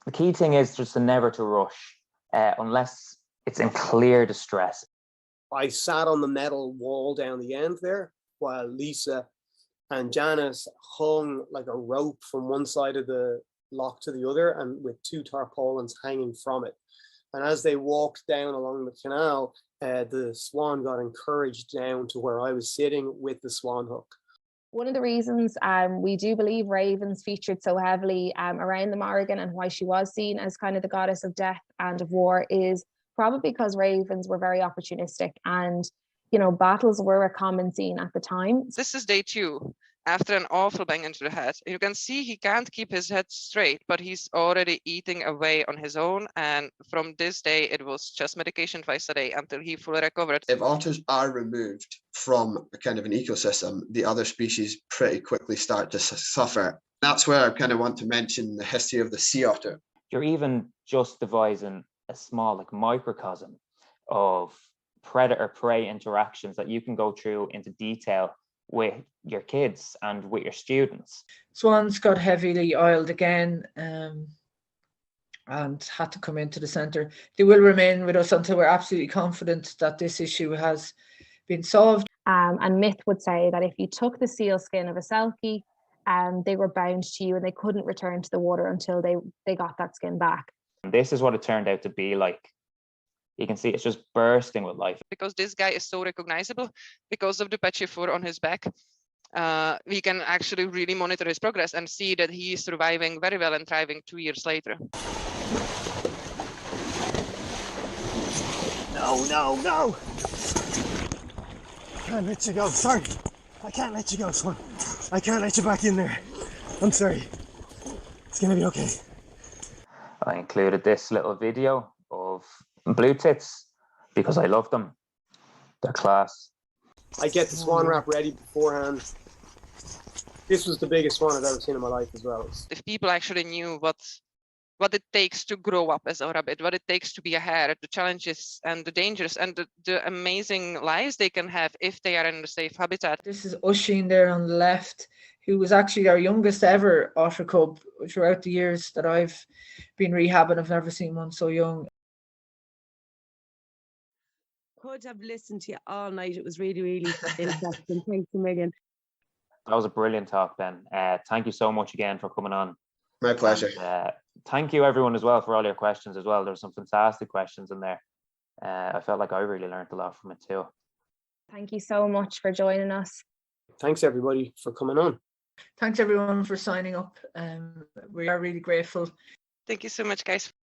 The key thing is just never to rush unless it's in clear distress. I sat on the metal wall down the end there while Lisa and Janice hung like a rope from one side of the lock to the other and with 2 tarpaulins hanging from it. And as they walked down along the canal, the Swan got encouraged down to where I was sitting with the swan hook. One of the reasons we do believe ravens featured so heavily around the Morrigan and why she was seen as kind of the goddess of death and of war is probably because ravens were very opportunistic and, you know, battles were a common scene at the time. This is day 2 after an awful bang into the head. You can see he can't keep his head straight, but he's already eating away on his own. And from this day, it was just medication twice a day until he fully recovered. If otters are removed from a kind of an ecosystem, the other species pretty quickly start to suffer. That's where I kind of want to mention the history of the sea otter. You're even just devising a small like microcosm of predator-prey interactions that you can go through into detail with your kids and with your students. Swans got heavily oiled again and had to come into the centre. They will remain with us until we're absolutely confident that this issue has been solved. And myth would say that if you took the seal skin of a selkie, they were bound to you and they couldn't return to the water until they got that skin back. And this is what it turned out to be like. You can see it's just bursting with life. Because this guy is so recognizable because of the patchy fur on his back. We can actually really monitor his progress and see that he is surviving very well and thriving 2 years later. No. I can't let you go. Sorry. I can't let you go, Swan. I can't let you back in there. I'm sorry. It's going to be okay. I included this little video of blue tits because I love them. They're class. I get the swan wrap ready beforehand. This was the biggest swan I've ever seen in my life as well. If people actually knew what it takes to grow up as a rabbit, what it takes to be a hare, the challenges and the dangers and the amazing lives they can have if they are in a safe habitat. This is Oisín there on the left, who was actually our youngest ever otter cub. Throughout the years that I've been rehabbing, I've never seen one so young. Could have listened to you all night. It was really, really interesting. Thanks a million. That was a brilliant talk, Ben. Thank you so much again for coming on. My pleasure. And, thank you everyone as well for all your questions as well. There's some fantastic questions in there. I felt like I really learned a lot from it too. Thank you so much for joining us. Thanks everybody for coming on. Thanks everyone for signing up. We are really grateful. Thank you so much, guys.